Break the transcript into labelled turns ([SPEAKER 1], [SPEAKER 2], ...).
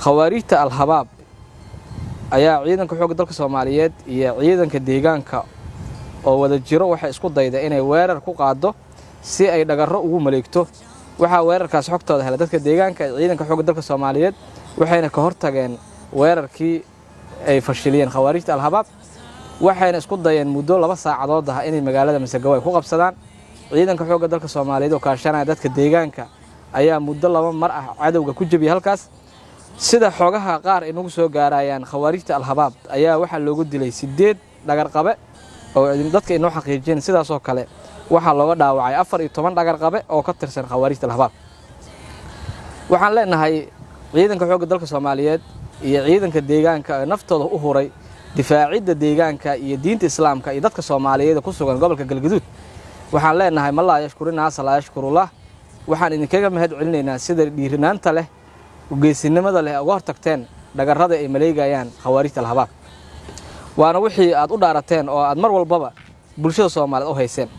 [SPEAKER 1] khawaarijta al-habaab ayaa ciidanka xoogga dalka Soomaaliyeed iyo ciidanka deegaanka oo wada jiro waxay isku dayday inay weerar ku qaado si ay dhagarro ugu maleegto waxa weerarkaas xogtooda helay dadka deegaanka iyo ciidanka xoogga dalka Soomaaliyeed waxayna ka hortageen weerarkii ay fashiliyeen khawaarijta al-habaab waxayna isku dayeen muddo 2 saacadood ah inay magaalada Masagawa ku qabsadaan ciidanka xoogga dalka Soomaaliyeed oo kaashanaya dadka deegaanka ayaa muddo 2 mar ah cadawga ku jabiyay halkaas sida xogaha qaar inagu soo gaarayaan khawaarijta al-habaab ayaa waxa loogu dilay 8 dhagar qabe oo dadka inoo xaqiijin sidaas oo kale waxa looga dhaawacay 14 dhagar qabe oo ka tirsan khawaarijta al-habaab waxaan leenahay ciidanka xoogga dalka Soomaaliyeed iyo ciidanka deegaanka naftooda u huray difaacidda deegaanka iyo diinta islaamka iyo dadka Soomaaliyeed ku sugan gobolka Galgaduud waxaan leenahay ma la yashkurina sala yashkurullah waxaan idinkaga mahad celinaynaa sida dhiirinaanta leh geesinimada leh uga hortagteen dhagarrada ay maleegayaan khawaarijta al-habaab waana wixii aad u dhaarateen oo aad mar walbaba bulshada Soomaaliyeed u hayseen